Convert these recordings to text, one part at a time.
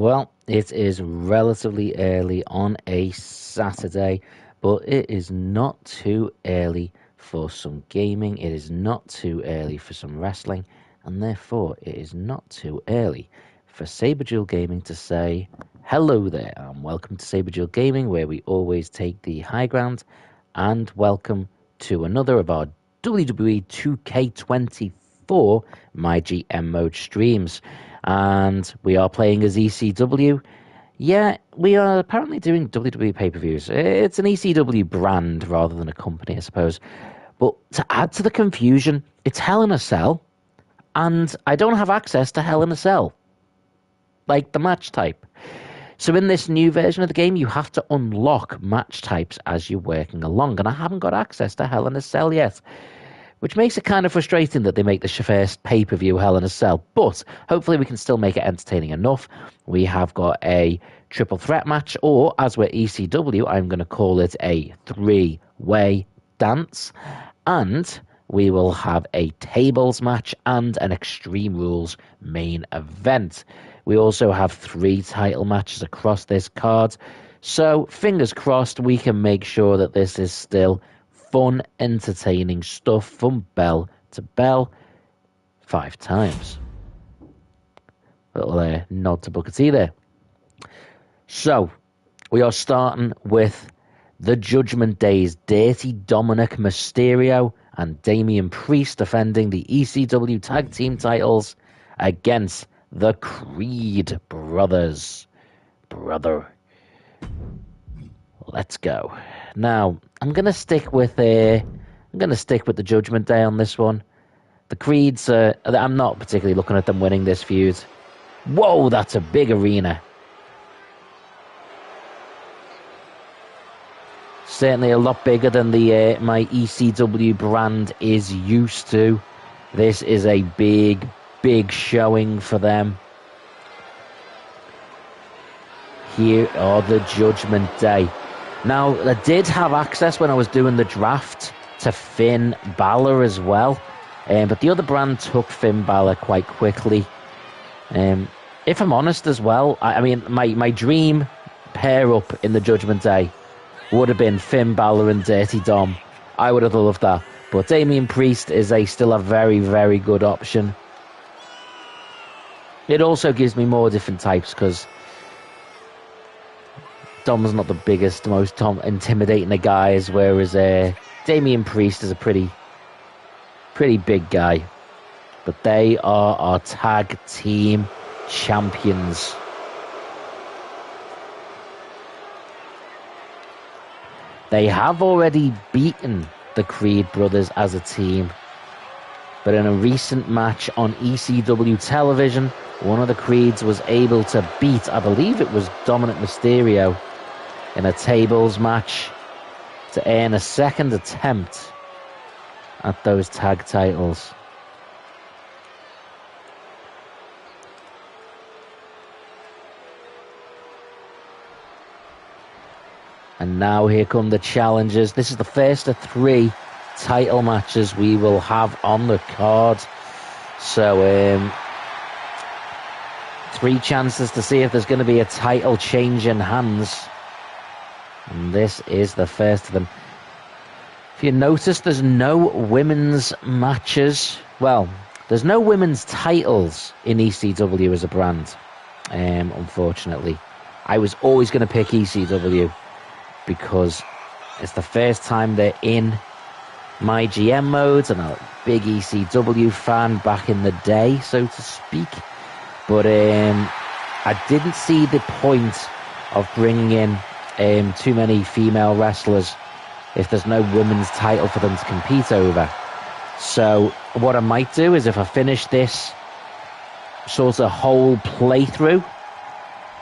Well, it is relatively early on a Saturday, but it is not too early for some gaming. It is not too early for some wrestling, and therefore it is not too early for Saber Duel Gaming to say hello there and welcome to Saber Duel Gaming, where we always take the high ground, and welcome to another of our WWE2K24 MyGm mode streams. And we are playing as ECW. Yeah, we are apparently doing WWE pay-per-views. It's an ECW brand rather than a company, I suppose. But to add to the confusion, it's Hell in a Cell, and I don't have access to Hell in a Cell, like the match type. So in this new version of the game, you have to unlock match types as you're working along, and I haven't got access to Hell in a Cell yet, which makes it kind of frustrating that they make the first pay-per-view Hell in a Cell, but hopefully we can still make it entertaining enough. We have got a triple threat match, or as we're ECW, I'm going to call it a three-way dance, and we will have a tables match and an Extreme Rules main event. We also have 3 title matches across this card, so fingers crossed we can make sure that this is still fun, entertaining stuff from bell to bell 5 times. Little nod to Booker T there. So, we are starting with the Judgment Day's Dirty Dominic Mysterio and Damian Priest defending the ECW Tag Team titles against the Creed Brothers. Let's go. Now, I'm gonna stick with the Judgment Day on this one. The Creeds, I'm not particularly looking at them winning this feud. Whoa, that's a big arena. Certainly a lot bigger than the my ECW brand is used to. This is a big showing for them. Here are the Judgment Day. Now, I did have access when I was doing the draft to Finn Balor as well, but the other brand took Finn Balor quite quickly. If I'm honest as well, I mean, my dream pair-up in the Judgment Day would have been Finn Balor and Dirty Dom. I would have loved that. But Damian Priest is still a very, very good option. It also gives me more different types, because Dom's not the biggest, most intimidating of guys, whereas Damian Priest is a pretty big guy. But they are our tag team champions. They have already beaten the Creed Brothers as a team, but in a recent match on ECW television, one of the Creeds was able to beat, I believe it was Dominic Mysterio, in a tables match to earn a second attempt at those tag titles. And now here come the challengers. This is the first of 3 title matches we will have on the card. So, 3 chances to see if there's going to be a title change in hands. And this is the first of them. If you notice, there's no women's matches. Well, there's no women's titles in ECW as a brand, unfortunately. I was always going to pick ECW because it's the first time they're in MyGm modes, and I'm a big ECW fan back in the day, so to speak. But I didn't see the point of bringing in too many female wrestlers if there's no women's title for them to compete over. So what I might do is, if I finish this sort of whole playthrough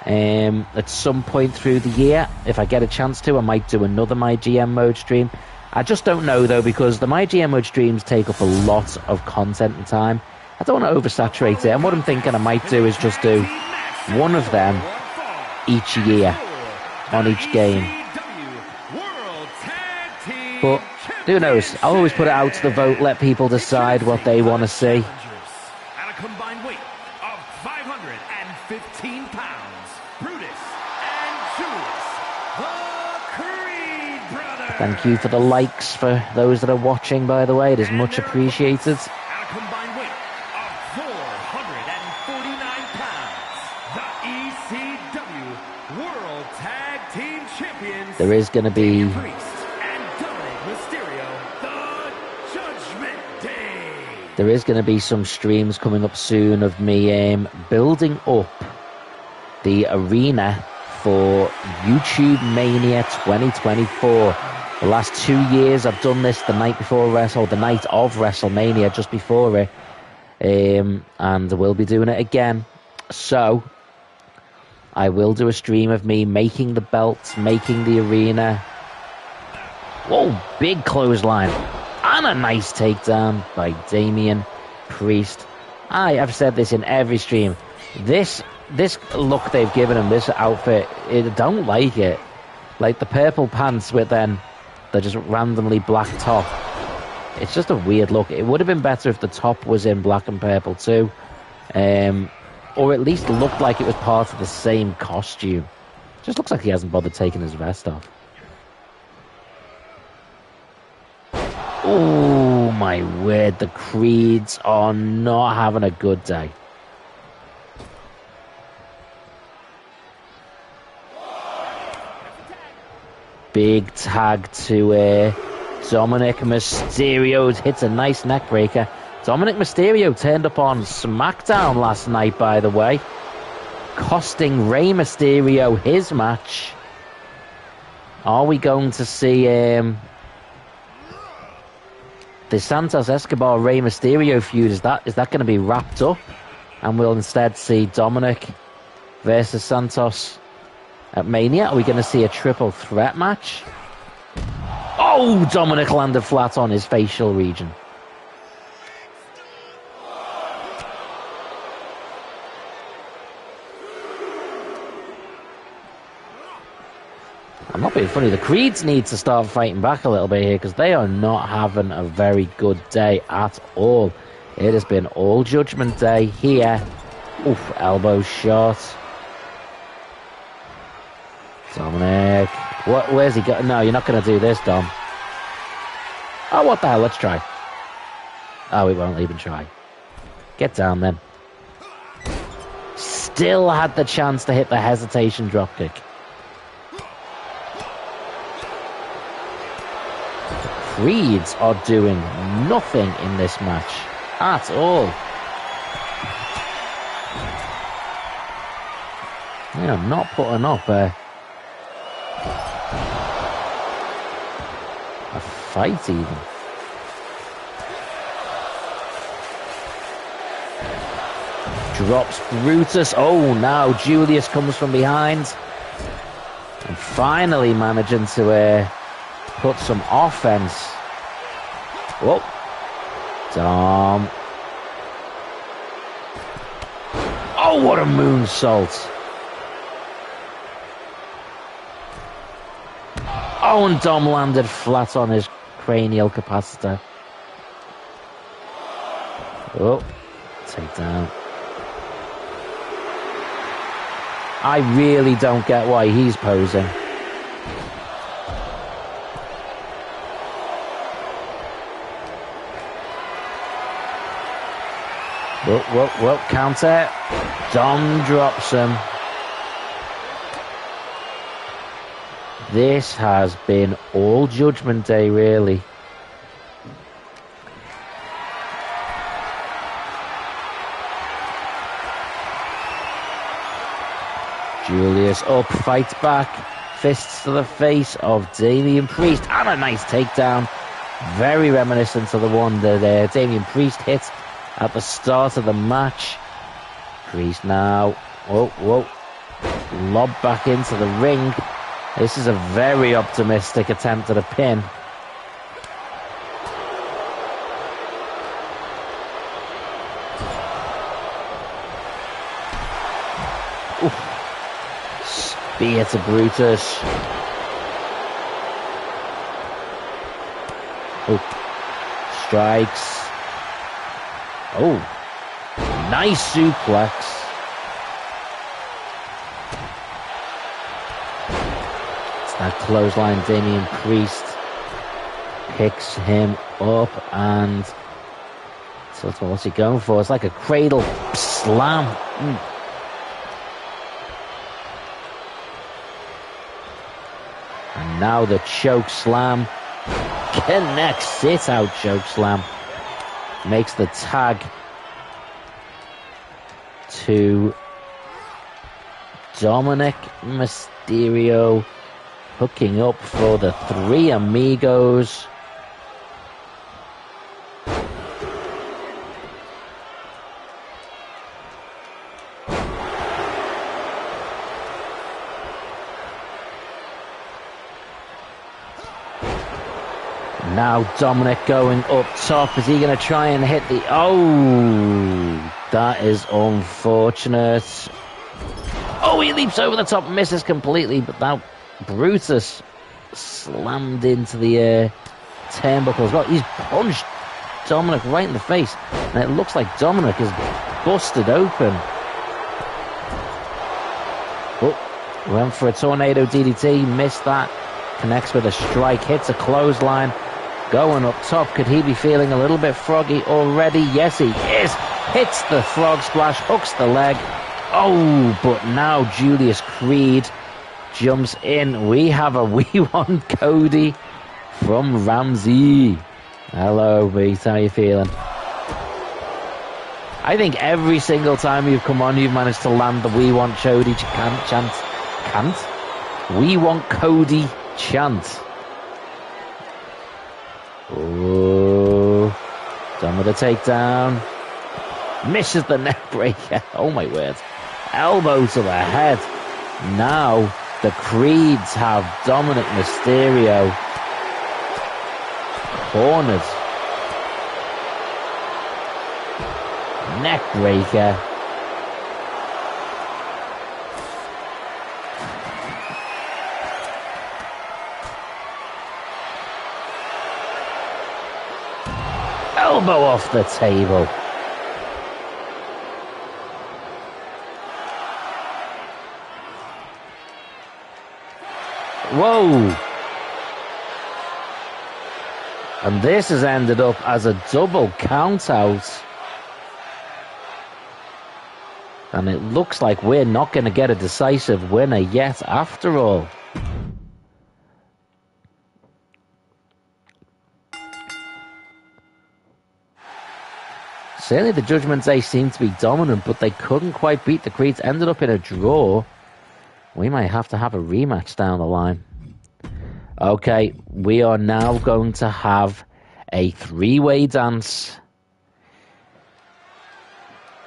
at some point through the year, if I get a chance to, I might do another MyGM mode stream. I just don't know though, because the MyGM mode streams take up a lot of content and time. I don't want to oversaturate it, and what I'm thinking I might do is just do one of them each year on each game. But who knows? I'll always put it out to the vote, let people decide what they want to see. At a combined weight of 515 pounds, Brutus and Julius, the Creed brothers. Thank you for the likes for those that are watching, by the way. It is much appreciated. At a combined weight of 449 pounds, the ECW World Tag Team Champions. There is going to be... There is going to be some streams coming up soon of me building up the arena for YouTube Mania 2024. The last 2 years I've done this the night before the night of WrestleMania, just before it. And we'll be doing it again. So, I will do a stream of me making the belts, making the arena. Whoa, big clothesline. And a nice takedown by Damian Priest. I have said this in every stream. This look they've given him, this outfit, I don't like it. Like the purple pants with then the just randomly black top. It's just a weird look. It would have been better if the top was in black and purple too. Or at least looked like it was part of the same costume. Just looks like he hasn't bothered taking his vest off. Oh my word, the Creeds are not having a good day. Big tag to Dominic Mysterio. Hits a nice neck breaker. Dominic Mysterio turned up on SmackDown last night, by the way, costing Rey Mysterio his match. Are we going to see the Santos Escobar Rey Mysterio feud? Is that going to be wrapped up, and we'll instead see Dominic versus Santos at Mania? Are we going to see a triple threat match? Oh, Dominic landed flat on his facial region. I'm not being funny. The Creeds need to start fighting back a little bit here, because they are not having a very good day at all. It has been all Judgment Day here. Oof, elbow shot. Dominic. Where's he going? No, you're not going to do this, Dom. Oh, what the hell? Let's try. Oh, we won't even try. Get down then. Still had the chance to hit the hesitation dropkick. Creeds are doing nothing in this match at all. They are not putting up a fight even. Drops Brutus. Oh, now Julius comes from behind and finally managing to put some offense. Whoa. Dom. Oh, what a moonsault. Oh, and Dom landed flat on his cranial capacitor. Oh, take down. I really don't get why he's posing. Whoa, counter. Dom drops him. This has been all Judgment Day, really. Julius up, fights back. Fists to the face of Damian Priest. And a nice takedown. Very reminiscent of the one that Damian Priest hit at the start of the match. Priest now. Whoa. Lob back into the ring. This is a very optimistic attempt at a pin. Oof. Spear to Brutus. Oh. Strikes. Oh. Nice suplex. That clothesline, Damian Priest picks him up, and so what's he going for? It's like a cradle slam. And now the choke slam connects. Sit out choke slam. Makes the tag to Dominic Mysterio, hooking up for the Three Amigos. Now Dominic going up top. Is he going to try and hit the... Oh, that is unfortunate. Oh, he leaps over the top, misses completely, but now Brutus slammed into the turnbuckle as well. He's punched Dominic right in the face, and it looks like Dominic is busted open. Oh, went for a tornado DDT, missed that. Connects with a strike, hits a clothesline. Going up top, could he be feeling a little bit froggy already? Yes, he is. Hits the frog splash, hooks the leg. Oh, but now Julius Creed jumps in. We have a We Want Cody from Ramsey. Hello, Beat. How you feeling? I think every single time you've come on, you've managed to land the We Want Cody chant. We Want Cody chant. Oh, done with a takedown. Misses the neck breaker. Oh my word. Elbow to the head. Now the Creeds have Dominic Mysterio cornered. Neck breaker. Elbow off the table. Whoa. And this has ended up as a double count out. And it looks like we're not going to get a decisive winner yet after all. Certainly the Judgment Day seemed to be dominant, but they couldn't quite beat the Creeds. Ended up in a draw. We might have to have a rematch down the line. Okay, we are now going to have a three-way dance.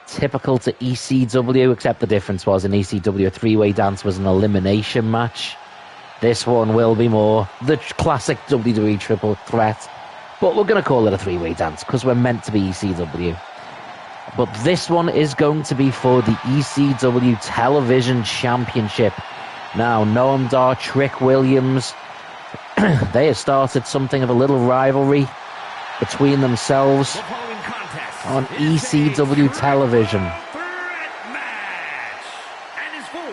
Typical to ECW, except the difference was in ECW, a three-way dance was an elimination match. This one will be more the classic WWE triple threat. But we're going to call it a three-way dance because we're meant to be ECW. But this one is going to be for the ECW Television Championship. Now, Noam Dar, Trick Williams, they have started something of a little rivalry between themselves on ECW Television. And is for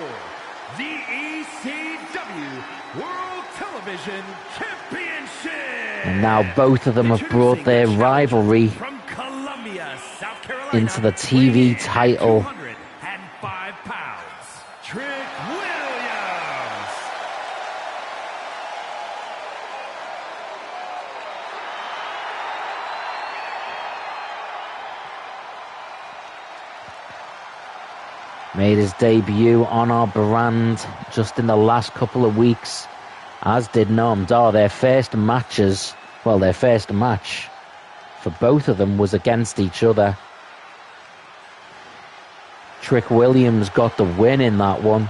the ECW World Television Championship. And now both of them have brought their rivalry into the TV title. 105 pounds, Trick Williams. Made his debut on our brand just in the last couple of weeks, as did Noam Dar. Their first match for both of them was against each other. Trick Williams got the win in that one,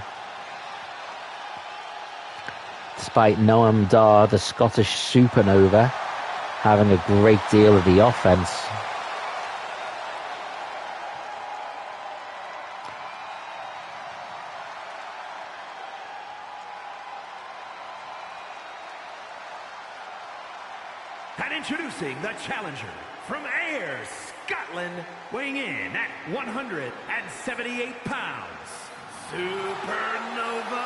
despite Noam Dar, the Scottish supernova, having a great deal of the offense. And introducing the challenger from Ayr, Scotland, weighing in at 178 pounds, Supernova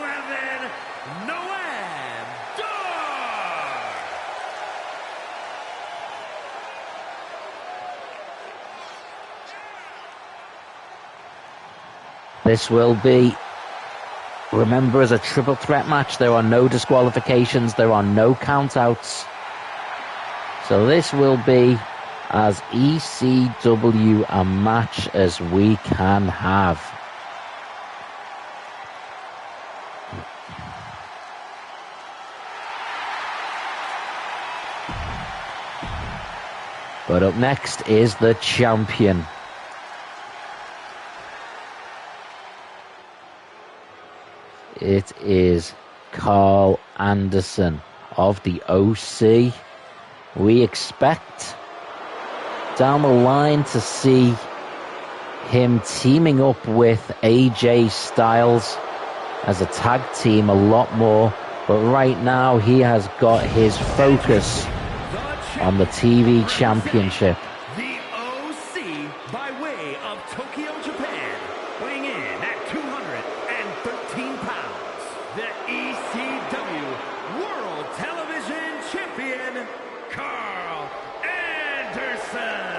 11, Noam Dar. This will be, remember, as a triple threat match. There are no disqualifications. There are no countouts. So this will be as ECW a match as we can have. But up next is the champion. It is Carl Anderson of the OC. We expect down the line to see him teaming up with AJ Styles as a tag team a lot more. But right now he has got his focus on the TV championship. The OC by way of Tokyo, Japan, weighing in at 213 pounds, the ECW World Television Champion, Carl Anderson.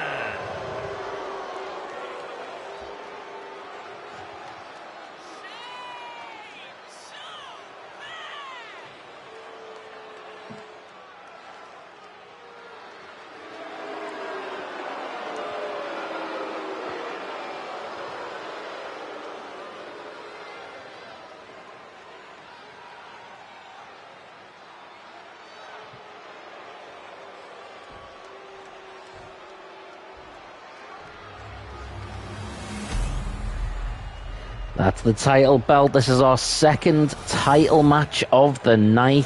That's the title belt. This is our second title match of the night.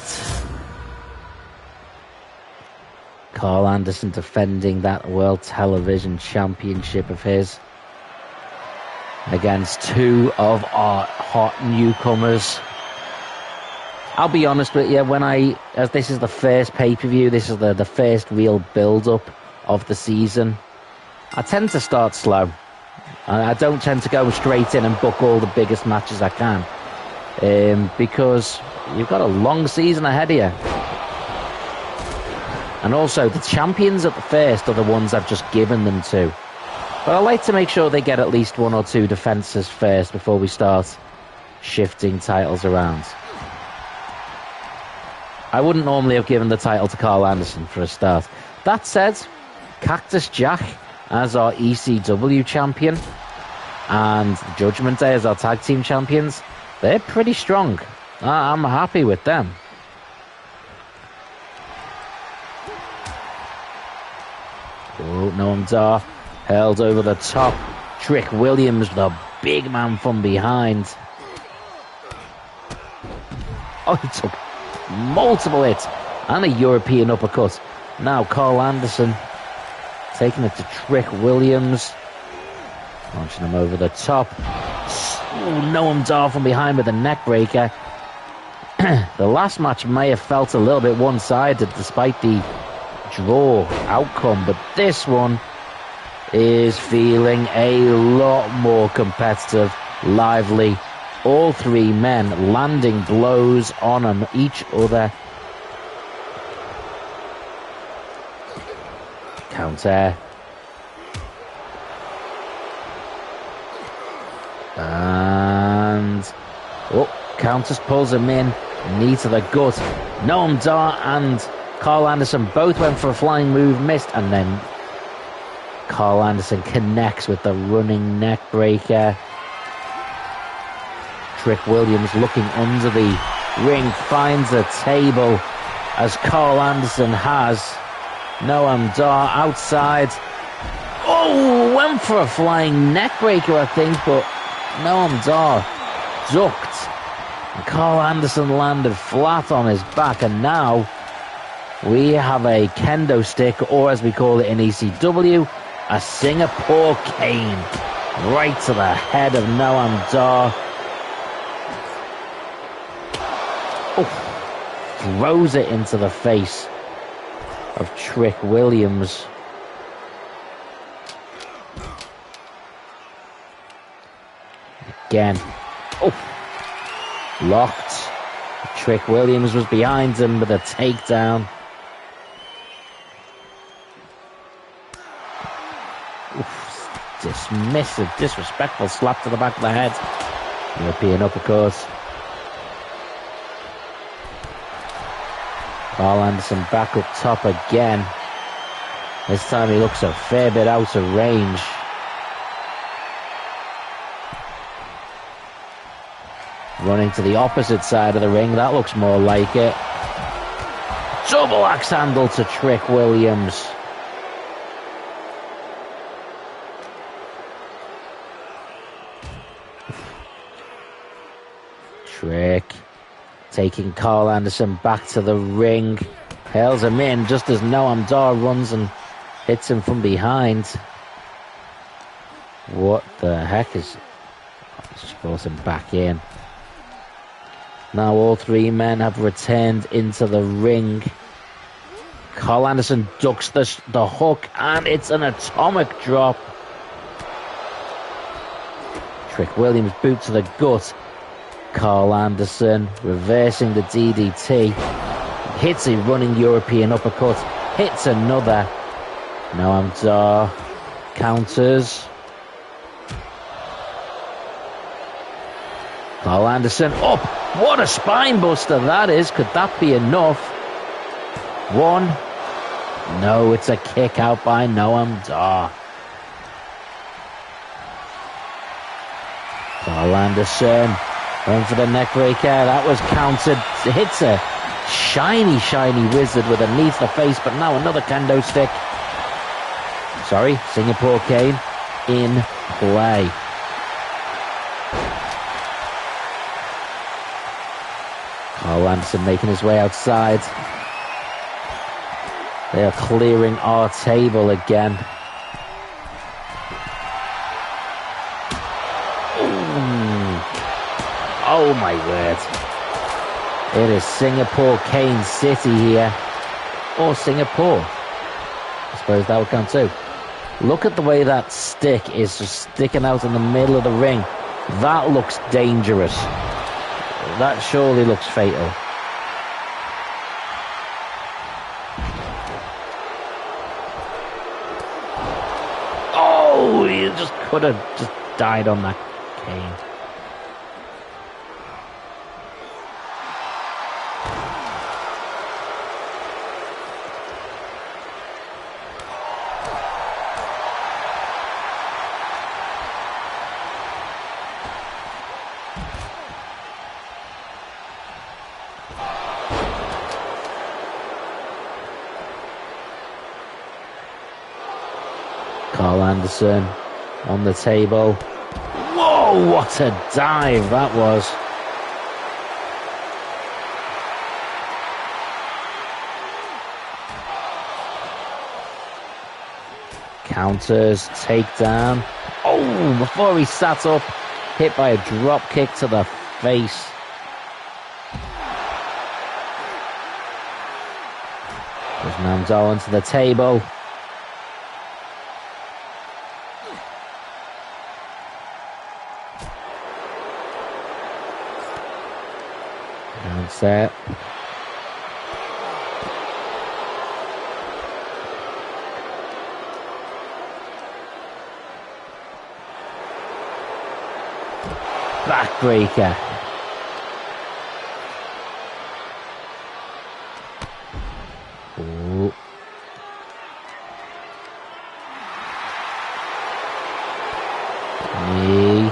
Carl Anderson defending that World Television Championship of his against two of our hot newcomers. I'll be honest with you, as this is the first pay-per-view, this is the first real build-up of the season, I tend to start slow. I don't tend to go straight in and book all the biggest matches I can, because you've got a long season ahead of you. And also, the champions at the first are the ones I've just given them to. But I like to make sure they get at least one or two defenses first before we start shifting titles around. I wouldn't normally have given the title to Carl Anderson for a start. That said, Cactus Jack as our ECW champion and Judgment Day as our tag team champions, they're pretty strong. I'm happy with them. Oh, Noam Dar held over the top. Trick Williams, the big man from behind. Oh, he took multiple hits and a European uppercut. Now Carl Anderson taking it to Trick Williams, launching him over the top. Oh, Noam Dar from behind with a neck breaker. The last match may have felt a little bit one-sided despite the draw outcome, but this one is feeling a lot more competitive, lively. All three men landing blows on each other. Counter. And Countess pulls him in. Knee to the gut. Noam Dar and Carl Anderson both went for a flying move, missed, and then Carl Anderson connects with the running neck breaker. Trick Williams looking under the ring, finds a table as Carl Anderson has Noam Dar outside. Oh, went for a flying neck breaker, I think, but Noam Dar ducked. And Carl Anderson landed flat on his back, and now we have a kendo stick, or as we call it in ECW, a Singapore cane, right to the head of Noam Dar. Oh, throws it into the face of Trick Williams. Again, Oh, locked. Trick Williams was behind him with a takedown. Dismissive, disrespectful slap to the back of the head. European uppercut. Carl Anderson back up top again. This time he looks a fair bit out of range. Running to the opposite side of the ring. That looks more like it. Double axe handle to Trick Williams. Trick taking Carl Anderson back to the ring. Hails him in just as Noam Dar runs and hits him from behind. What the heck is... Just brought him back in. Now all three men have returned into the ring. Carl Anderson ducks the hook, and it's an atomic drop. Trick Williams boot to the gut. Carl Anderson reversing the DDT. Hits a running European uppercut. Hits another. Noam Dar counters. Carl Anderson up. What a spine buster that is. Could that be enough? One. No, it's a kick out by Noam Dar. Carl Anderson going for the neck breaker. That was countered. Hits a shiny wizard with a knee to the face, but now another kendo stick. Sorry, Singapore cane in play. Carl Anderson making his way outside. They are clearing our table again. Oh my word. It is Singapore Cane City here. Or Singapore. I suppose that would count too. Look at the way that stick is just sticking out in the middle of the ring. That looks dangerous. That surely looks fatal. Oh, he just could have just died on that cane. Carl Anderson on the table. Whoa, what a dive that was. Counters, takedown. Oh, before he sat up, hit by a drop kick to the face. There's Namdar onto the table. Set. Backbreaker. Ooh. Knee.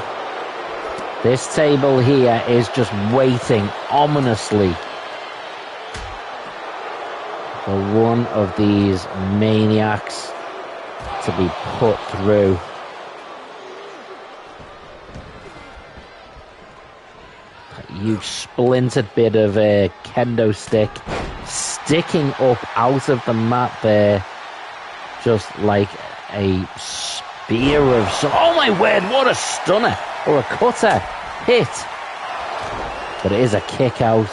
This table here is just waiting ominously for one of these maniacs to be put through. A huge splintered bit of a kendo stick sticking up out of the mat there, just like a spear of some... Oh my word, what a stunner! Or a cutter hit, but it is a kick out.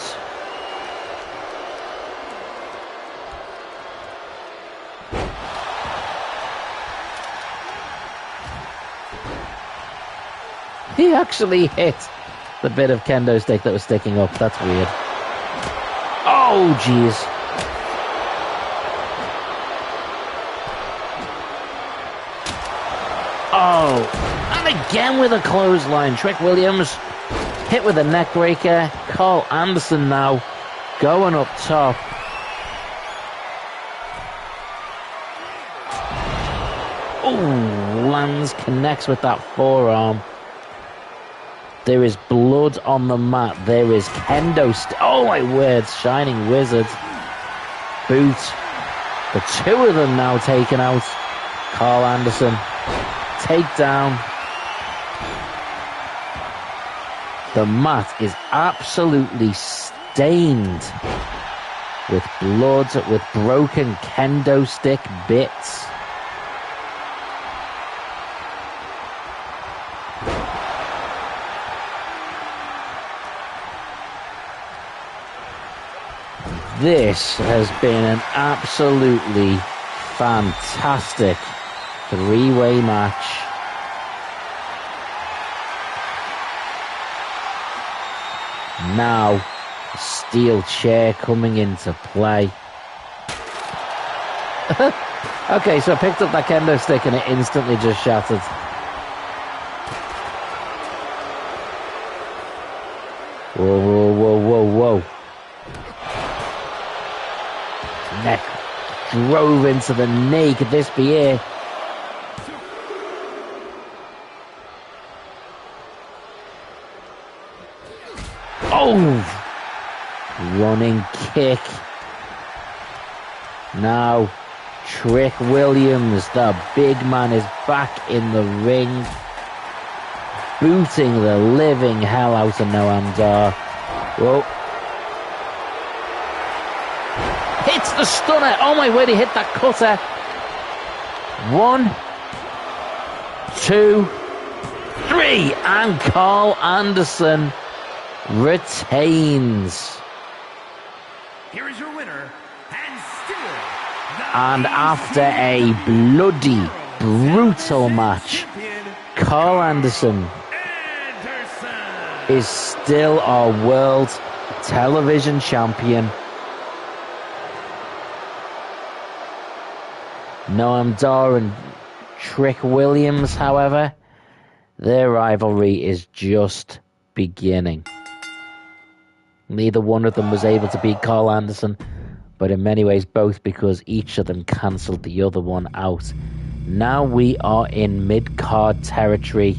He actually hit the bit of kendo stick that was sticking up. That's weird. Oh, jeez. Oh, and again with a clothesline. Trick Williams hit with a neck breaker. Carl Anderson now going up top. Oh, lands, connects with that forearm. There is blood on the mat. There is kendo. Oh my words, Shining Wizard. Boot. The two of them now taken out. Carl Anderson. Takedown. The mat is absolutely stained with blood, with broken kendo stick bits. This has been an absolutely fantastic three-way match. Now, a steel chair coming into play. Okay, so I picked up that kendo stick and it instantly just shattered. Whoa, whoa, whoa, whoa, whoa. Neck drove into the knee. Could this be it? Oh! Running kick. Now, Trick Williams, the big man, is back in the ring, booting the living hell out of Noam Dar. Whoa. Hits the stunner. Oh my word, he hit that cutter. 1, 2, 3. And Carl Anderson retains. Here is your winner, and still And after a bloody, brutal match, Carl Anderson is still our world television champion. Noam Dar and Trick Williams, however, their rivalry is just beginning. Neither one of them was able to beat Carl Anderson, but in many ways both because each of them cancelled the other one out. Now we are in mid-card territory,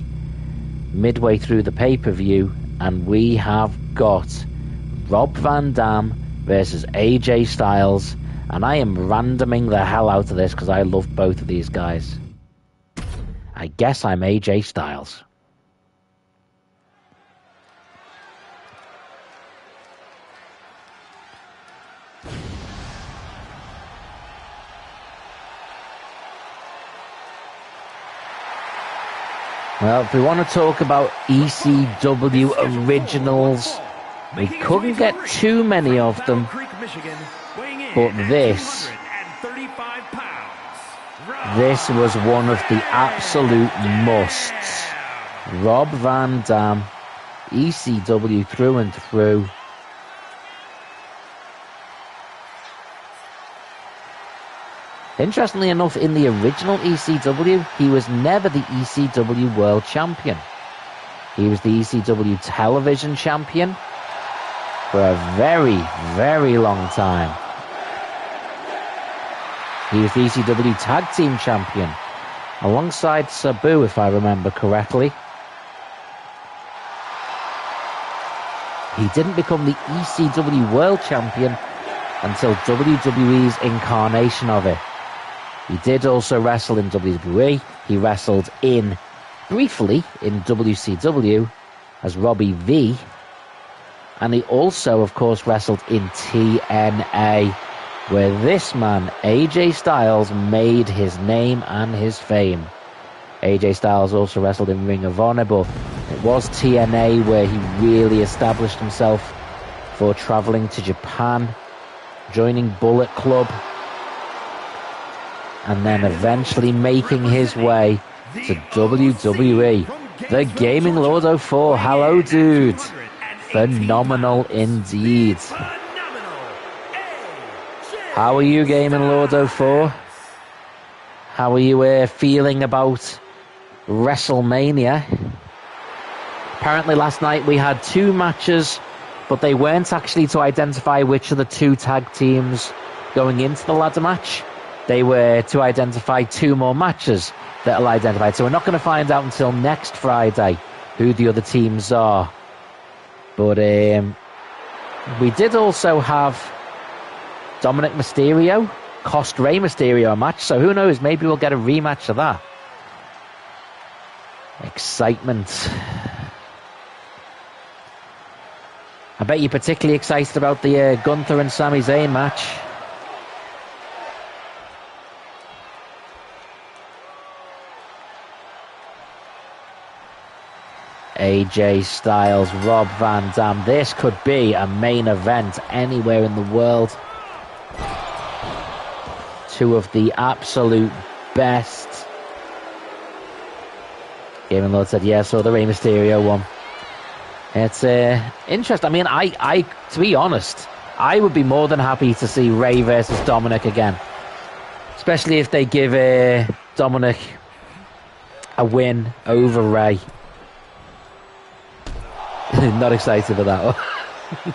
midway through the pay-per-view, and we have got Rob Van Dam versus AJ Styles. And I am randoming the hell out of this because I love both of these guys. I guess I'm AJ Styles. Well, if we want to talk about ECW originals, we couldn't get too many of them. But this was one of the absolute musts. Rob Van Dam, ECW through and through. Interestingly enough, in the original ECW, he was never the ECW World Champion. He was the ECW Television Champion for a very, very long time. He was the ECW Tag Team Champion, alongside Sabu, if I remember correctly. He didn't become the ECW World Champion until WWE's incarnation of it. He did also wrestle in WWE. He wrestled briefly in WCW as Robbie V. And he also, of course, wrestled in TNA, where this man, AJ Styles, made his name and his fame. AJ Styles also wrestled in Ring of Honor, but it was TNA where he really established himself for traveling to Japan, joining Bullet Club, and then eventually making his way to WWE. The Gaming Lord 04. Hello, dude. Phenomenal indeed. How are you, Gaming Lord 04? How are you feeling about WrestleMania? Apparently last night we had 2 matches, but they weren't actually to identify which of the 2 tag teams going into the ladder match. They were to identify 2 more matches that are identified. So we're not going to find out until next Friday who the other teams are. But we did also have Dominic Mysterio cost Rey Mysterio a match, so who knows, maybe we'll get a rematch of that. Excitement. I bet you're particularly excited about the Gunther and Sami Zayn match. AJ Styles, Rob Van Dam. This could be a main event anywhere in the world. 2 of the absolute best. Gaming Lord said, yeah, so the Rey Mysterio one. It's interesting. I mean, I to be honest, I would be more than happy to see Rey versus Dominic again. Especially if they give Dominic a win over Rey. Not excited for that one.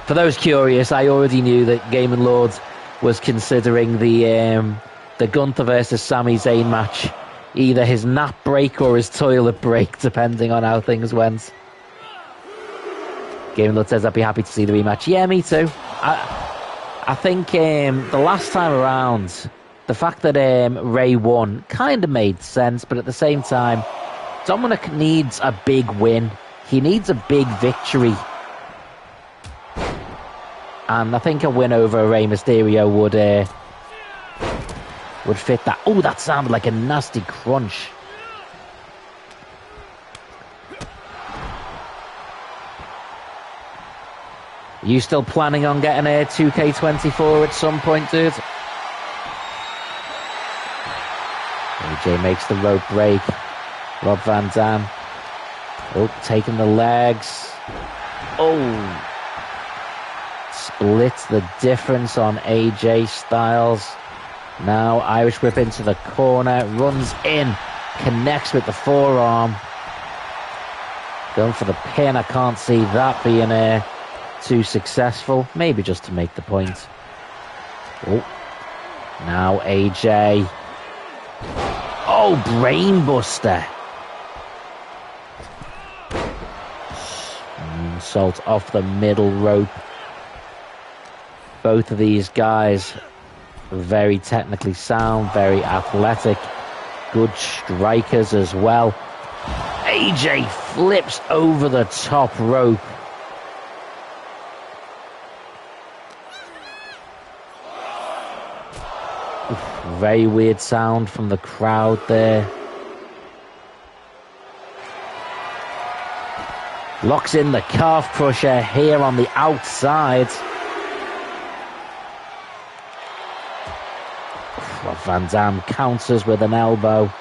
For those curious, I already knew that Gaming Lord was considering the Gunther versus Sami Zayn match either his nap break or his toilet break, depending on how things went. Gaming Lord says I'd be happy to see the rematch. Yeah, me too. I think the last time around, the fact that Rey won kind of made sense, but at the same time, Dominic needs a big win. He needs a big victory. And I think a win over Rey Mysterio would fit that. Oh, that sounded like a nasty crunch. Are you still planning on getting a 2K24 at some point, dude? AJ makes the rope break. Rob Van Dam. Oh, taking the legs. Oh. Splits the difference on AJ Styles. Now Irish whip into the corner. Runs in. Connects with the forearm. Going for the pin. I can't see that being too successful. Maybe just to make the point. Oh. Now AJ. Oh, brainbuster. Salt off the middle rope. Both of these guys very technically sound, very athletic, good strikers as well. AJ flips over the top rope. Oof, very weird sound from the crowd there. Locks in the calf crusher here on the outside. Rob Van Dam counters with an elbow.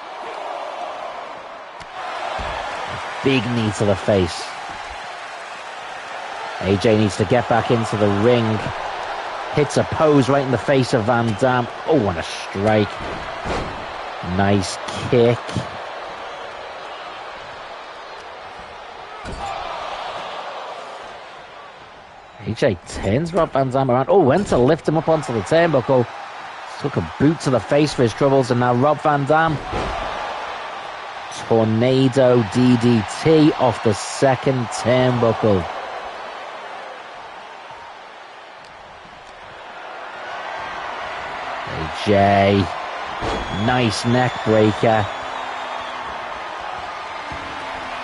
Big knee to the face. AJ needs to get back into the ring. Hits a pose right in the face of Van Dam. Oh, and a strike. Nice kick. AJ turns Rob Van Dam around. Oh, went to lift him up onto the turnbuckle. Took a boot to the face for his troubles, and now Rob Van Dam. Tornado DDT off the second turnbuckle. AJ. Nice neck breaker.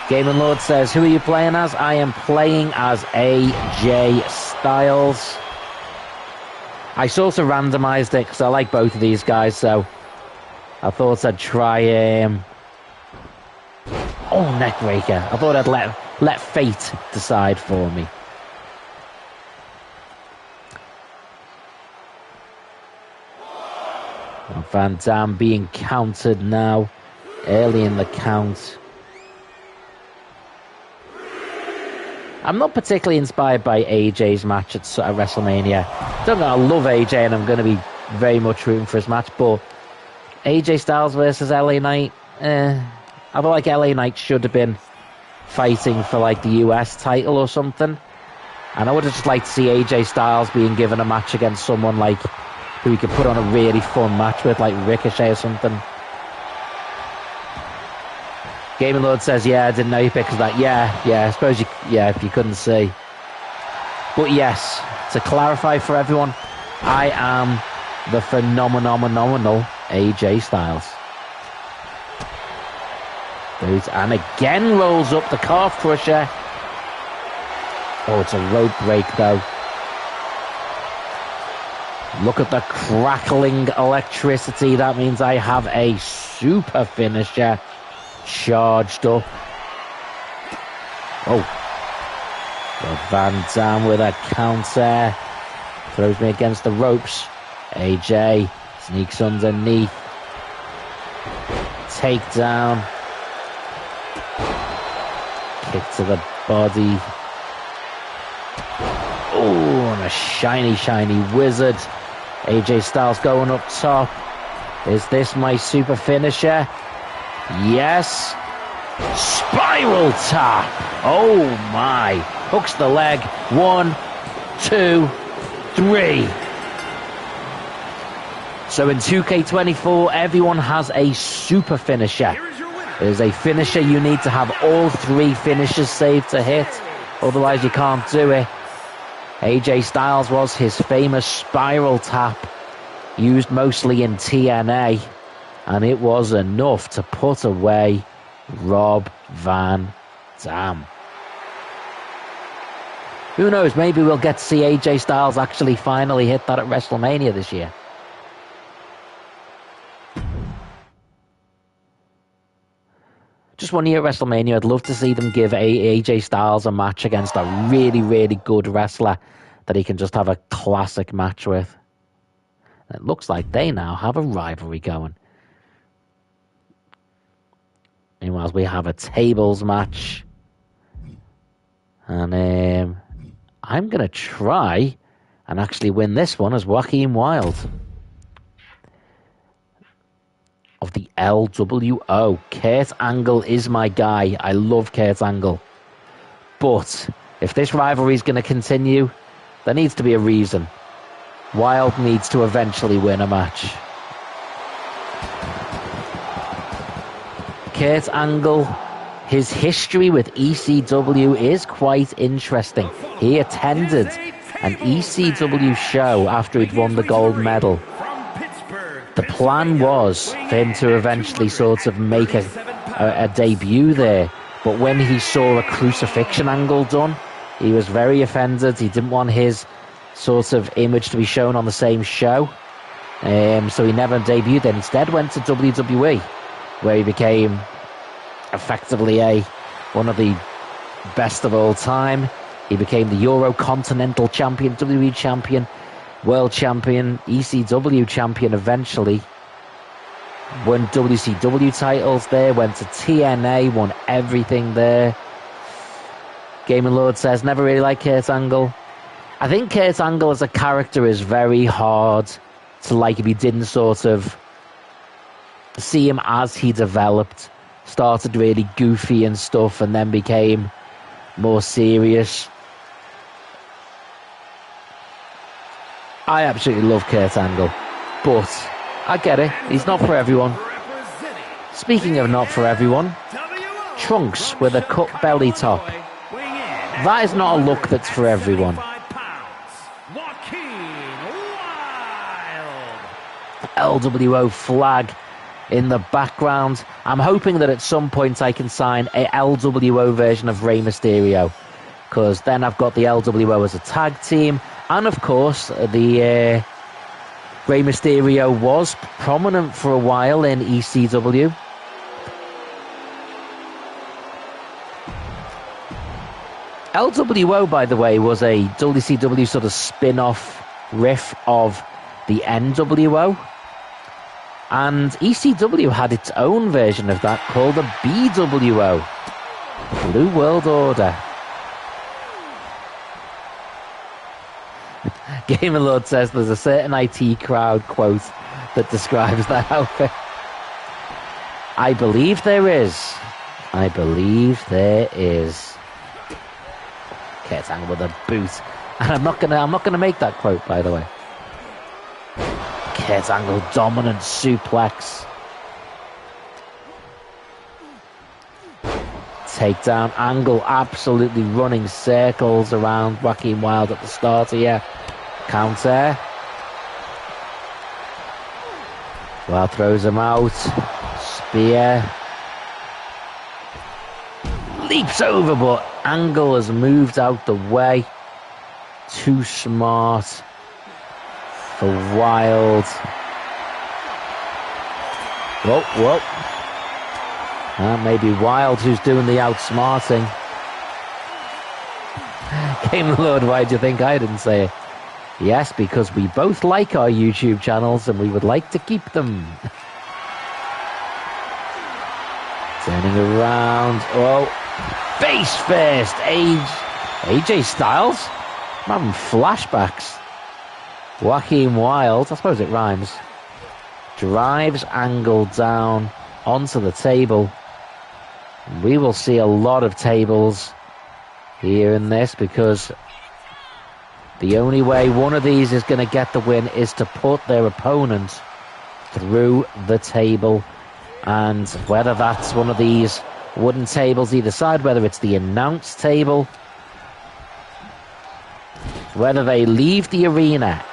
Gaming Lord says, who are you playing as? I am playing as AJ Styles. I sort of randomized it because I like both of these guys, so I thought I'd try oh, neck breaker. I thought I'd let fate decide for me. And Van Dam being countered now, early in the count. I'm not particularly inspired by AJ's match at WrestleMania. Don't know, I love AJ and I'm going to be very much rooting for his match, but AJ Styles versus LA Knight, I feel like LA Knight should have been fighting for like the US title or something. And I would have just liked to see AJ Styles being given a match against someone like who he could put on a really fun match with, like Ricochet or something. Gaming Lord says, yeah, I didn't know you picked that. Yeah, I suppose if you couldn't see. But yes, to clarify for everyone, I am the phenomenal AJ Styles. And again rolls up the calf crusher. Oh, it's a rope break though. Look at the crackling electricity. That means I have a super finisher charged up. Oh. Van Dam with a counter. Throws me against the ropes. AJ sneaks underneath. Takedown. Kick to the body. Oh, and a shiny wizard. AJ Styles going up top. Is this my super finisher? Yes. Spiral tap. Oh my. Hooks the leg. 1, 2, 3. So in 2K24, everyone has a super finisher. It is a finisher you need to have all 3 finishers saved to hit. Otherwise you can't do it. AJ Styles was his famous spiral tap, used mostly in TNA, and it was enough to put away Rob Van Dam. Who knows, maybe we'll get to see AJ Styles actually finally hit that at WrestleMania this year. Just one year at WrestleMania, I'd love to see them give AJ Styles a match against a really good wrestler that he can just have a classic match with. It looks like they now have a rivalry going. Meanwhile, we have a tables match. And I'm going to try and actually win this one as Joaquin Wilde of the LWO. Kurt Angle is my guy. I love Kurt Angle. But if this rivalry is going to continue, there needs to be a reason. Wilde needs to eventually win a match. Kurt Angle, his history with ECW is quite interesting. He attended an ECW show after he'd won the gold medal. The plan was for him to eventually sort of make a debut there, but when he saw a crucifixion angle done, he was very offended. He didn't want his sort of image to be shown on the same show, so he never debuted. Then instead went to WWE, where he became effectively one of the best of all time. He became the Eurocontinental champion, WWE champion, world champion, ECW champion eventually. Won WCW titles there, went to TNA, won everything there. Gaming Lord says, never really liked Kurt Angle. I think Kurt Angle as a character is very hard to like if you didn't sort of see him as he developed. Started really goofy and stuff and then became more serious. I absolutely love Kurt Angle, but I get it, he's not for everyone. Speaking of not for everyone, Trunks with a cut belly top. That is not a look that's for everyone. LWO flag in the background. I'm hoping that at some point I can sign a LWO version of Rey Mysterio, because then I've got the LWO as a tag team. And of course, the Rey Mysterio was prominent for a while in ECW. LWO, by the way, was a WCW sort of spin-off riff of the NWO. And ECW had its own version of that called the BWO, Blue World Order. Gamer Lord says there's a certain IT crowd quote that describes that outfit. I believe there is. I believe there is. Kurt Angle with a boot. And I'm not gonna make that quote, by the way. Kurt Angle dominant suplex. Takedown. Angle absolutely running circles around Joaquin Wilde at the start here. Counter. Wilde throws him out. Spear. Leaps over, but Angle has moved out the way. Too smart for Wilde. Whoa, whoa. Maybe Wilde who's doing the outsmarting. Game Lord, why do you think I didn't say it? Yes, because we both like our YouTube channels and we would like to keep them. Turning around. Oh, face first. AJ Styles. I'm having flashbacks. Joaquin Wilde, I suppose it rhymes, drives Angle down onto the table. We will see a lot of tables here in this, because the only way one of these is going to get the win is to put their opponent through the table. And whether that's one of these wooden tables either side, whether it's the announce table, whether they leave the arena,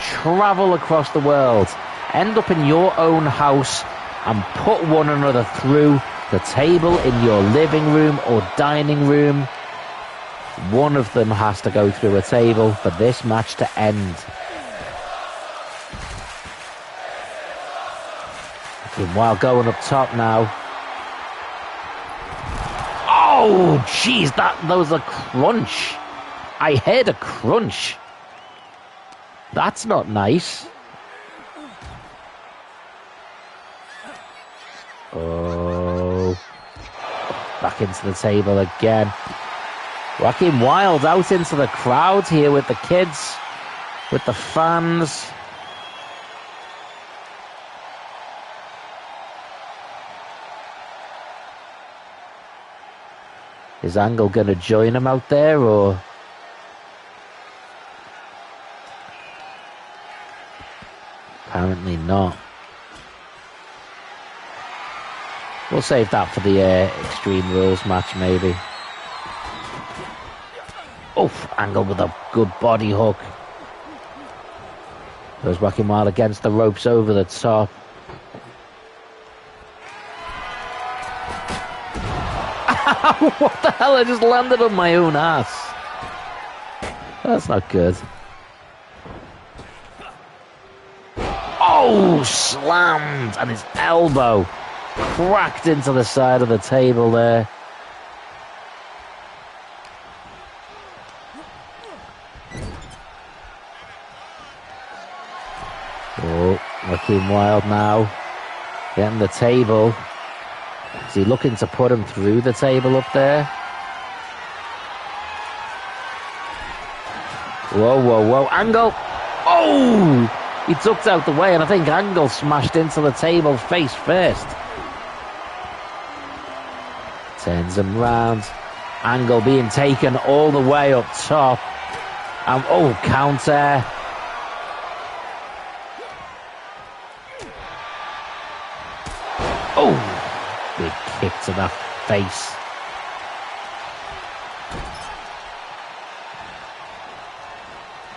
travel across the world, end up in your own house and put one another through the table in your living room or dining room, one of them has to go through a table for this match to end. While going up top now. Oh, jeez, that was a crunch. I heard a crunch. That's not nice. Oh. Back into the table again. Joaquin Wilde out into the crowd here with the kids, with the fans. Is Angle going to join him out there, or? Apparently not. We'll save that for the Extreme Rules match, maybe. Oof, Angle with a good body hook. Goes Joaquin Wilde against the ropes over the top. What the hell? I just landed on my own ass. That's not good. Oh, slammed, and his elbow cracked into the side of the table there. Oh, Joaquin Wilde now getting the table. Is he looking to put him through the table up there? Whoa, whoa, whoa. Angle. Oh! He ducked out the way, and I think Angle smashed into the table face first. Turns him round. Angle being taken all the way up top. Oh, counter. Oh! Big kick to the face.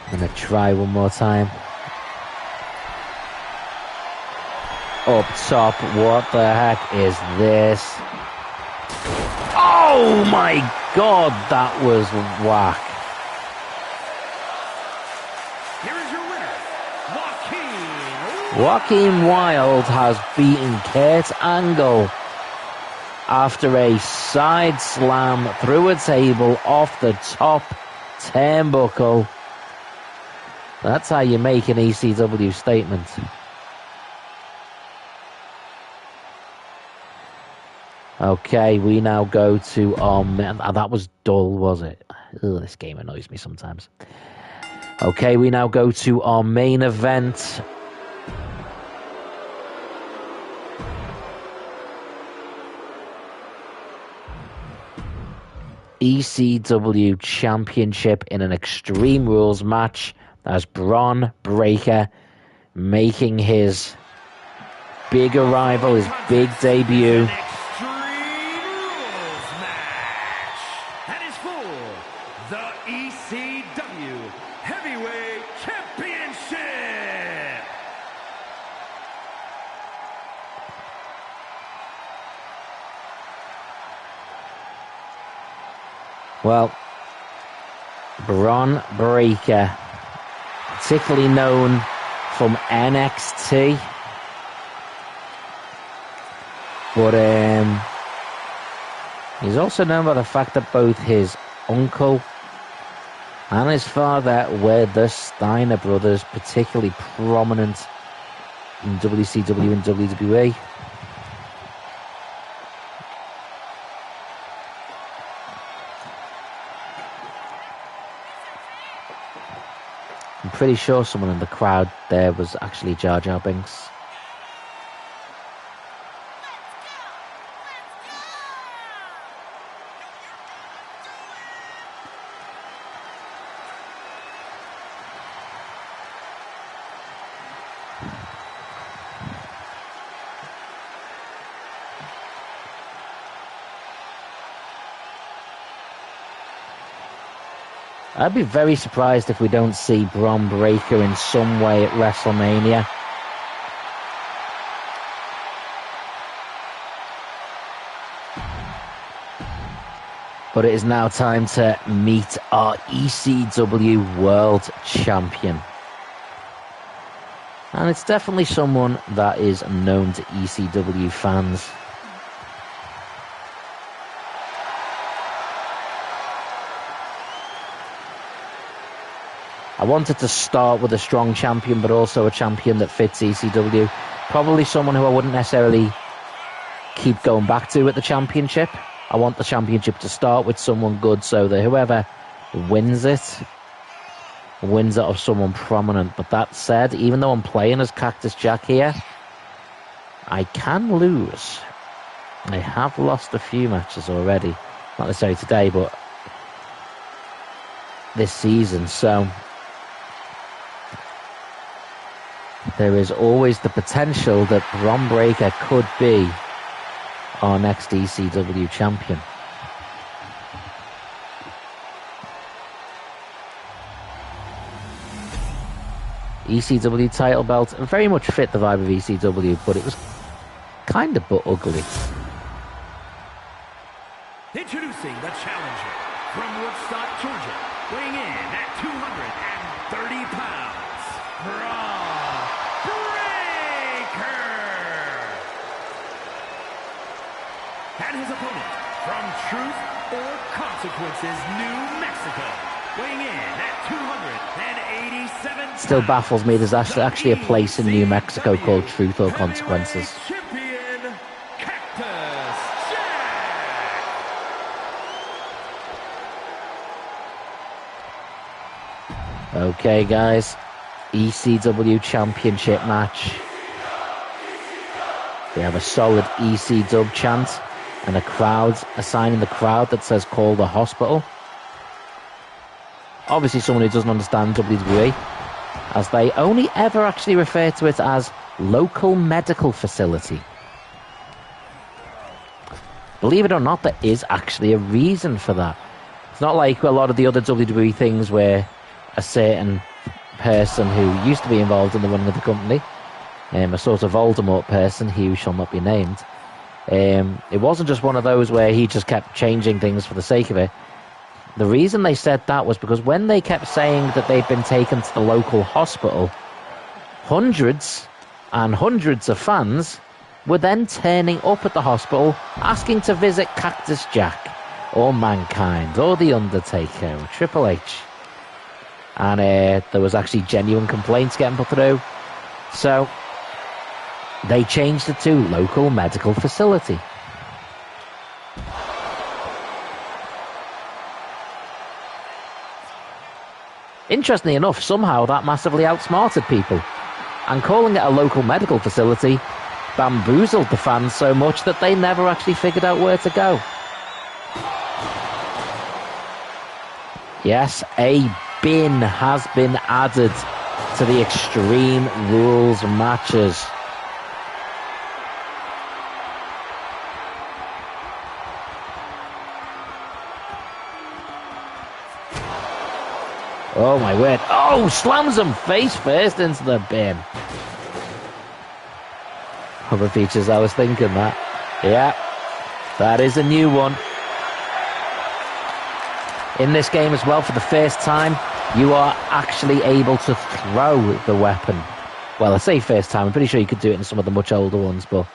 I'm going to try one more time. Up top, what the heck is this? Oh my god, that was whack. Here is your winner, Joaquin Wilde has beaten Kurt Angle after a side slam through a table off the top turnbuckle. That's how you make an ECW statement. Okay, we now go to that was dull, was it? Ugh, this game annoys me sometimes. Okay, we now go to our main event. ECW Championship in an Extreme Rules match as Bron Breakker making his big arrival, his big debut. Extreme Rules match. That is for the ECW Heavyweight Championship. Well, Bron Breakker, particularly known from NXT, but he's also known by the fact that both his uncle and his father were the Steiner brothers, particularly prominent in WCW and WWE. I'm pretty sure someone in the crowd there was actually Jar Jar Binks. I'd be very surprised if we don't see Bron Breakker in some way at WrestleMania. But it is now time to meet our ECW World Champion. And it's definitely someone that is known to ECW fans. I wanted to start with a strong champion, but also a champion that fits ECW. Probably someone who I wouldn't necessarily keep going back to at the championship. I want the championship to start with someone good so that whoever wins it of someone prominent. But that said, even though I'm playing as Cactus Jack here, I can lose. I have lost a few matches already. Not necessarily today, but this season. So there is always the potential that Bron Breakker could be our next ECW champion. ECW title belt very much fit the vibe of ECW, but it was kind of but ugly. Introducing the challenger from Woodstock, Georgia, weighing in at 230 pounds, Bron Breakker. And his opponent from Truth or Consequences, New Mexico, weighing in at 287 pounds. Still baffles me, there's actually a place in New Mexico called Truth or Consequences. Champion, Cactus Jack. Okay, guys, ECW Championship match. We have a solid EC dub chant and a sign in the crowd that says "Call the Hospital." Obviously someone who doesn't understand WWE, as they only ever actually refer to it as local medical facility. Believe it or not, there is actually a reason for that. It's not like a lot of the other WWE things where a certain person who used to be involved in the running of the company, a sort of Voldemort person who shall not be named, it wasn't just one of those where he just kept changing things for the sake of it. The reason they said that was because when they kept saying that they'd been taken to the local hospital, hundreds and hundreds of fans were then turning up at the hospital asking to visit Cactus Jack or Mankind or The Undertaker or Triple H. And there was actually genuine complaints getting put through. So they changed it to local medical facility. Interestingly enough, somehow that massively outsmarted people. And calling it a local medical facility bamboozled the fans so much that they never actually figured out where to go. Yes, a bin has been added to the Extreme Rules matches. Oh my word. Oh, slams him face first into the bin. Other features, I was thinking that. Yeah, that is a new one. In this game as well, for the first time, you are actually able to throw the weapon. Well, I say first time, I'm pretty sure you could do it in some of the much older ones, but...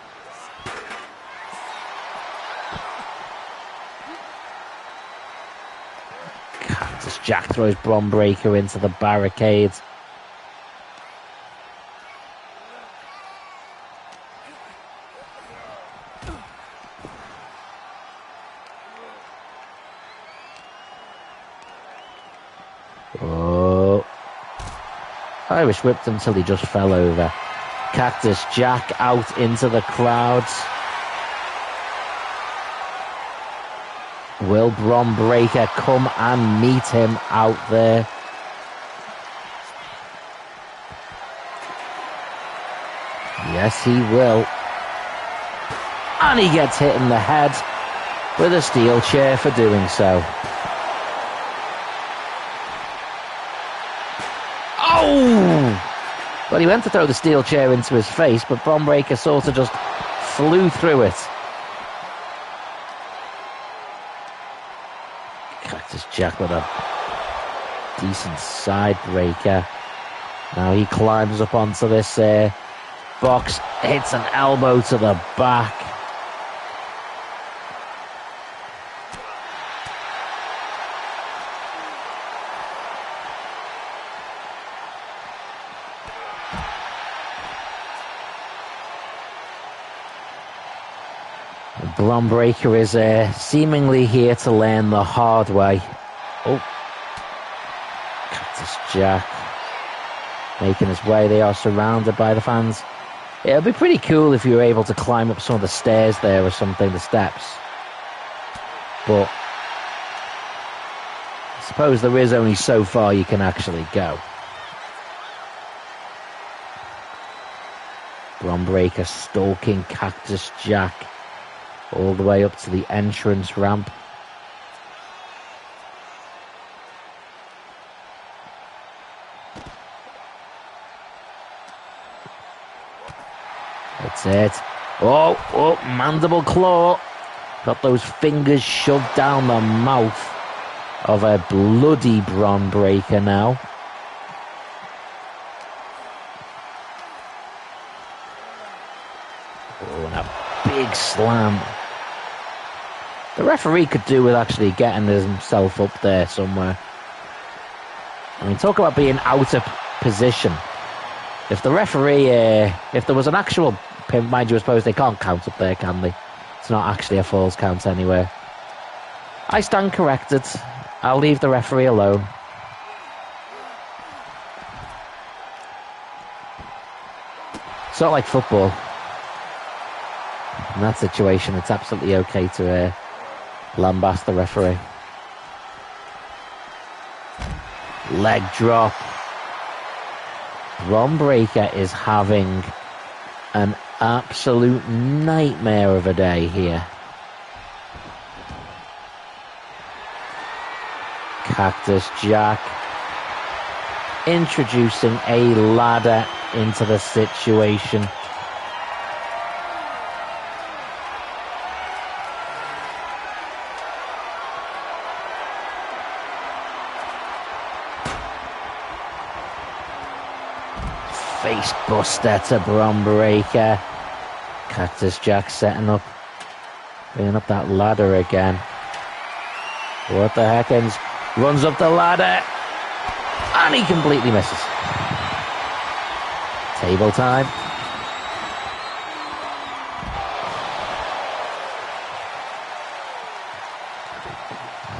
Cactus Jack throws Bron Breakker into the barricades. Oh. Irish whipped him till he just fell over. Cactus Jack out into the crowds. Will Bron Breakker come and meet him out there? Yes, he will. And he gets hit in the head with a steel chair for doing so. Oh! Well, he went to throw the steel chair into his face, but Bron Breakker sort of just flew through it. Cactus Jack with a decent side breaker. Now he climbs up onto this box, hits an elbow to the back. Bron Breakker is seemingly here to learn the hard way. Oh, Cactus Jack making his way. They are surrounded by the fans. It would be pretty cool if you were able to climb up some of the stairs there or something, the steps. But I suppose there is only so far you can actually go. Bron Breakker stalking Cactus Jack all the way up to the entrance ramp. That's it. Oh, mandible claw. Got those fingers shoved down the mouth of a bloody Bron Breakker now. Oh, and a big slam. The referee could do with actually getting himself up there somewhere. I mean, talk about being out of position. If the referee, if there was an actual pin, mind you, I suppose they can't count up there, can they? It's not actually a falls count anywhere. I stand corrected. I'll leave the referee alone. It's not like football. In that situation, it's absolutely okay to lambast the referee. Leg drop. Bron Breakker is having an absolute nightmare of a day here. Cactus Jack introducing a ladder into the situation. Face buster to Bron Breakker. Cactus Jack bringing up that ladder again. What the heckins? Runs up the ladder. And he completely misses. Table time.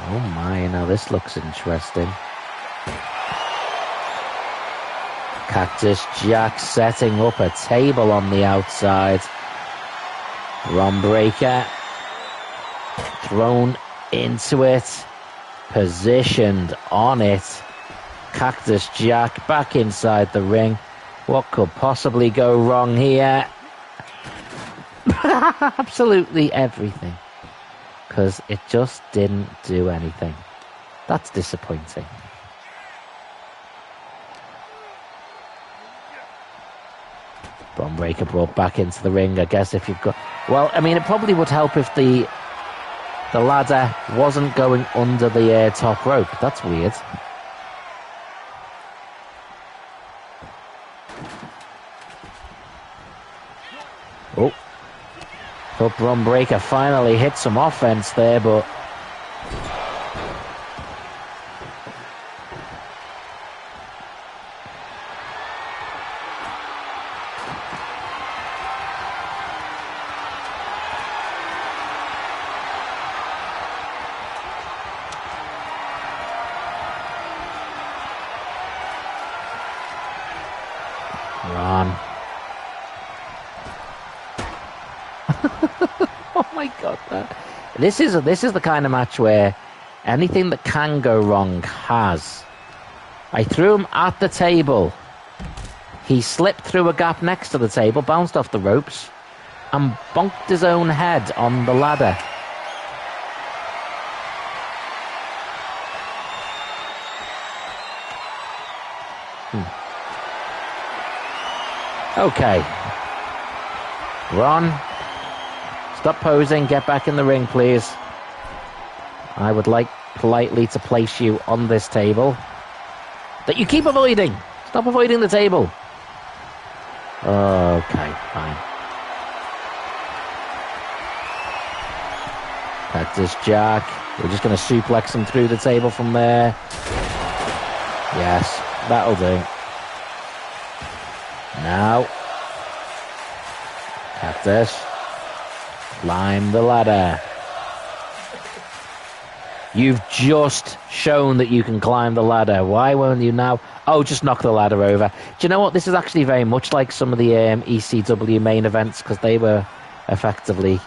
Oh my, now this looks interesting. Cactus Jack setting up a table on the outside. Bron Breakker thrown into it, positioned on it. Cactus Jack back inside the ring. What could possibly go wrong here? Absolutely everything. Because it just didn't do anything. That's disappointing. Bron Breakker brought back into the ring. I guess if you've got... Well, I mean, it probably would help if the ladder wasn't going under the top rope. That's weird. Oh. Thought Bron Breakker finally hit some offense there, but... Ron. Oh my God! This is the kind of match where anything that can go wrong has. I threw him at the table. He slipped through a gap next to the table, bounced off the ropes, and bonked his own head on the ladder. Okay. Ron, stop posing. Get back in the ring, please. I would like politely to place you on this table that you keep avoiding. Stop avoiding the table. Okay, fine. Cactus Jack. We're just going to suplex him through the table from there. Yes, that'll do. Now, Cactus, climb the ladder. You've just shown that you can climb the ladder. Why won't you now? Oh, just knock the ladder over. Do you know what? This is actually very much like some of the ECW main events, because they were effectively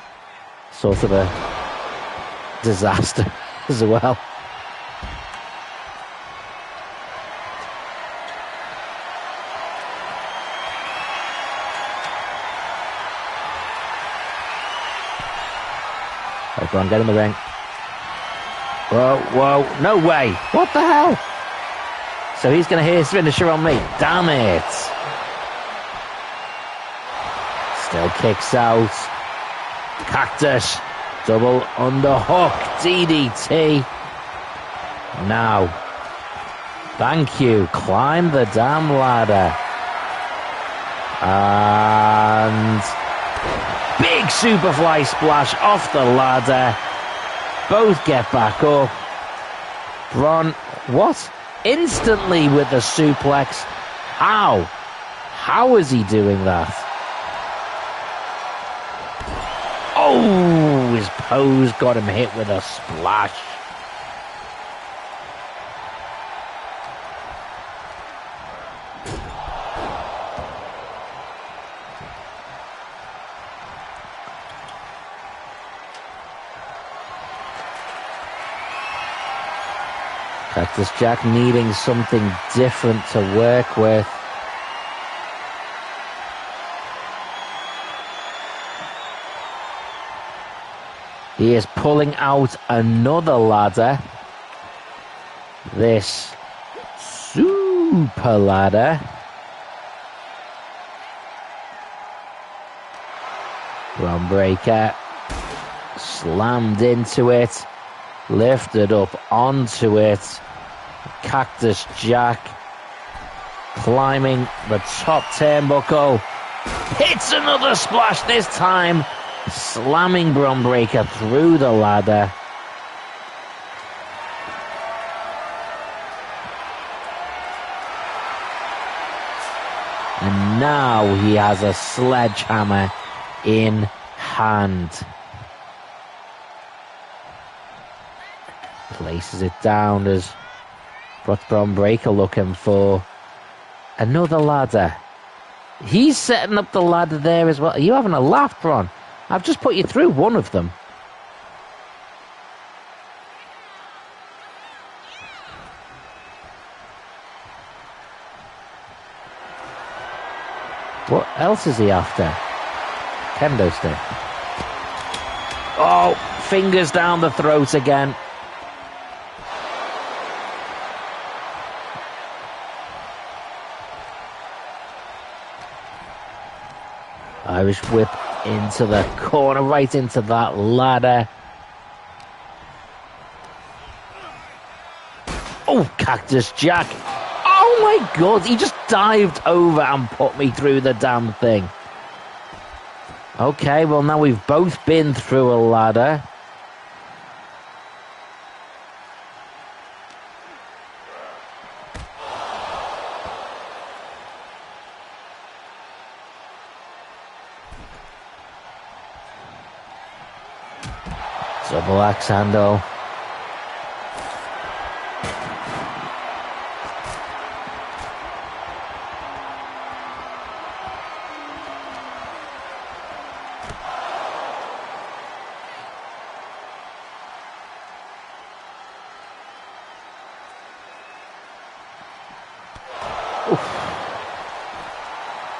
sort of a disaster as well. Go on, get in the ring. Whoa, whoa, no way. What the hell? So he's going to hit his finisher on me. Damn it. Still kicks out. Cactus. Double underhook. DDT. Now. Thank you. Climb the damn ladder. And... big Superfly splash off the ladder. Both get back up. Bron, what? Instantly with the suplex. How? How is he doing that? Oh, his pose got him hit with a splash. Cactus Jack needing something different to work with. He is pulling out another ladder. This super ladder. Bron Breakker slammed into it. Lifted up onto it. Cactus Jack climbing the top turnbuckle. Hits another splash, this time slamming Bron Breakker through the ladder. And now he has a sledgehammer in hand. Places it down as what's Bron Breakker looking for. Another ladder. He's setting up the ladder there as well. Are you having a laugh, Bron? I've just put you through one of them. What else is he after? Kendo stick. Oh, fingers down the throat again. Irish whip into the corner, right into that ladder. Oh, Cactus Jack. Oh my God, he just dived over and put me through the damn thing. Okay, well now we've both been through a ladder. Double axe handle.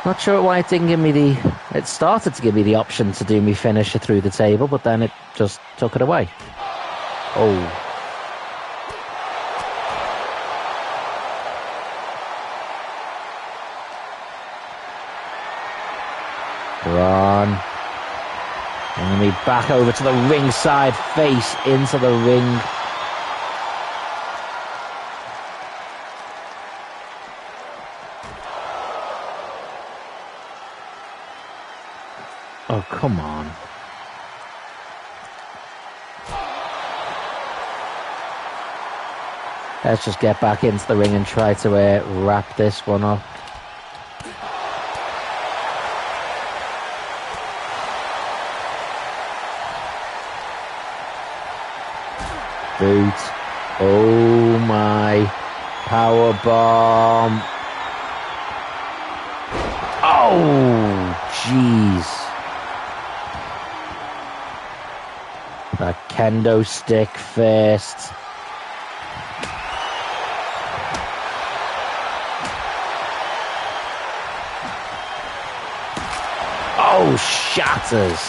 Not sure why it didn't give me the... It started to give me the option to do me finisher through the table, but then it just took it away. Oh. Braun. And me back over to the ringside, face into the ring. Oh, come on. Let's just get back into the ring and try to wrap this one up. Boot. Oh my. Power bomb. Oh, jeez. That kendo stick first. Oh, shatters.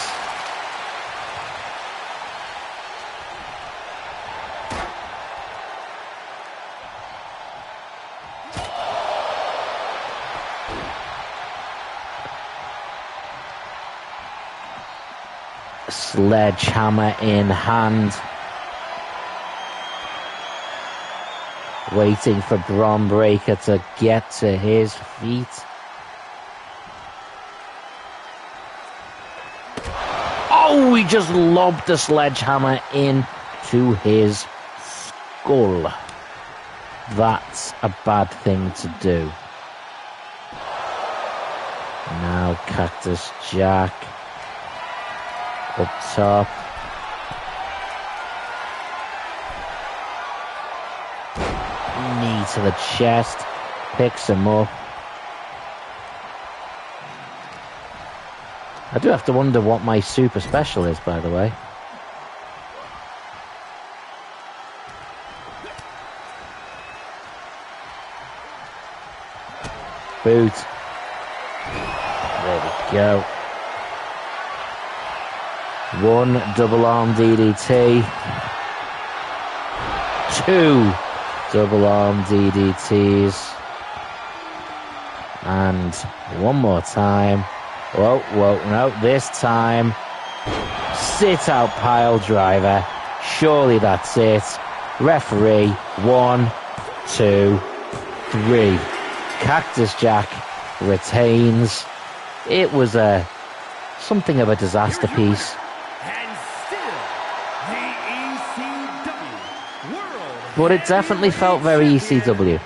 Sledgehammer in hand. Waiting for Bron Breakker to get to his feet. Oh, he just lobbed the sledgehammer into his skull. That's a bad thing to do. Now Cactus Jack. Up top. Knee to the chest. Picks him up. I do have to wonder what my super special is, by the way. Boot. There we go. One double arm DDT. Two double arm DDTs. And one more time. Whoa, whoa, no, this time. Sit out pile driver. Surely that's it. Referee, 1, 2, 3. Cactus Jack retains. It was something of a disaster piece. But it definitely felt very ECW.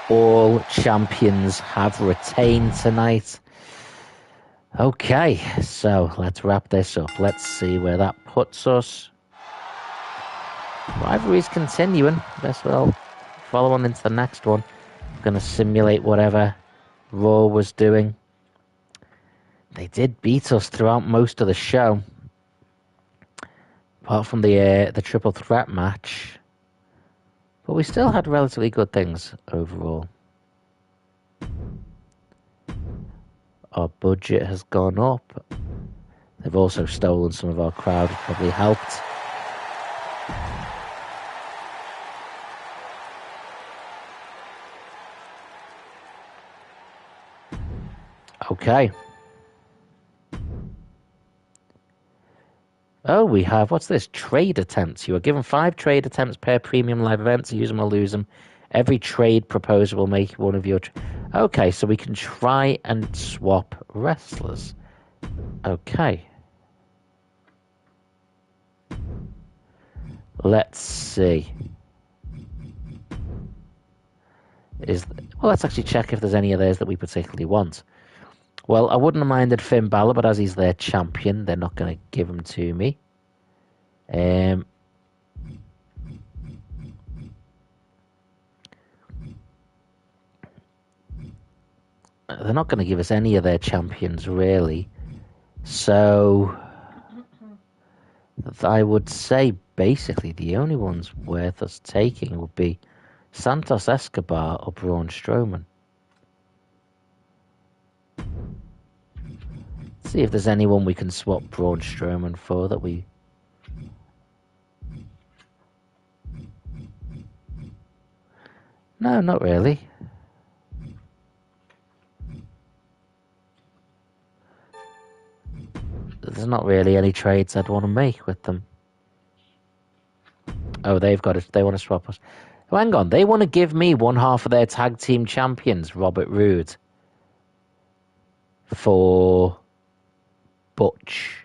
All champions have retained tonight. Okay, so let's wrap this up. Let's see where that puts us. Rivalry's continuing. Best well follow on into the next one. I'm going to simulate whatever Raw was doing. They did beat us throughout most of the show. Apart from the triple threat match. But we still had relatively good things overall. Our budget has gone up. They've also stolen some of our crowd, which probably helped. Okay. Oh, we have, what's this? Trade attempts. You are given 5 trade attempts per premium live event, so use them or lose them. Every trade proposal will make one of your... Okay, so we can try and swap wrestlers. Okay. Let's see. Well, let's actually check if there's any of theirs that we particularly want. Well, I wouldn't have minded Finn Balor, but as he's their champion, they're not going to give him to me. They're not going to give us any of their champions, really. So, I would say, basically, the only ones worth us taking would be Santos Escobar or Braun Strowman. See if there's anyone we can swap Braun Strowman for that we... No, not really. There's not really any trades I'd want to make with them. Oh, they've got it. They want to swap us. Oh, hang on. They want to give me one half of their tag team champions, Robert Roode, for Butch.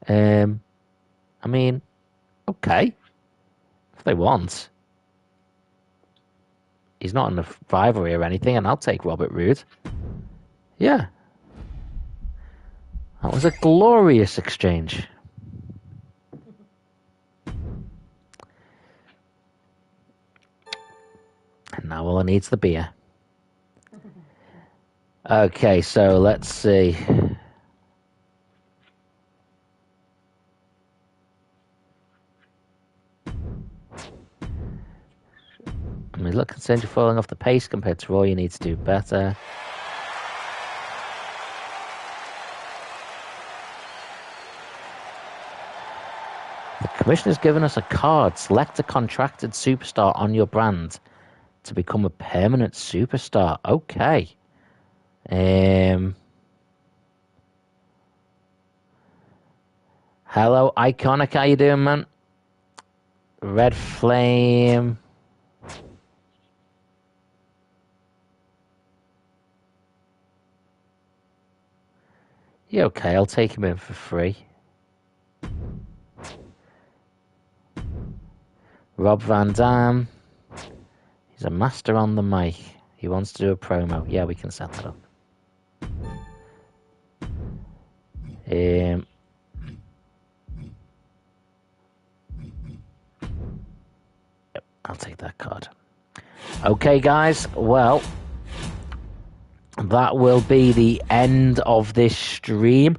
I mean, okay. If they want. He's not in a rivalry or anything, and I'll take Robert Roode. Yeah. That was a glorious exchange. And now all I need is the beer. Okay, so let's see. I mean, look, concerned you're falling off the pace compared to Raw. You need to do better. The commissioner's given us a card. Select a contracted superstar on your brand to become a permanent superstar. Okay. Hello, Iconic. How you doing, man? Red Flame. Yeah, okay. I'll take him in for free. Rob Van Dam. He's a master on the mic. He wants to do a promo. Yeah, we can set that up. Yep, I'll take that card. Okay, guys. Well, that will be the end of this stream.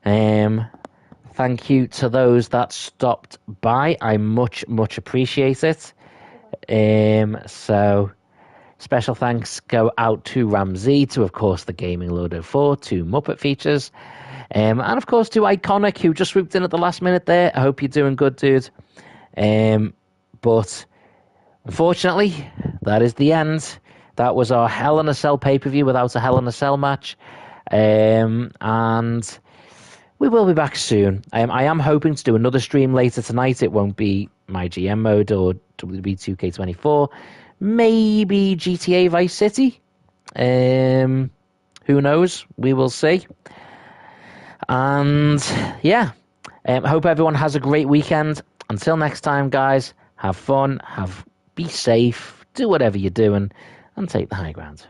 Thank you to those that stopped by. I much appreciate it. So special thanks go out to Ramsey, to of course the Gaming Loader 4, to Muppet Features, and of course to Iconic, who just swooped in at the last minute there. I hope you're doing good, dude. But unfortunately, that is the end. That was our Hell in a Cell pay-per-view without a Hell in a Cell match. And we will be back soon. I am hoping to do another stream later tonight. It won't be MyGm mode or WWE2K24. Maybe GTA Vice City. Who knows? We will see. And yeah, I hope everyone has a great weekend. Until next time, guys, have fun, be safe, do whatever you're doing, and take the high ground.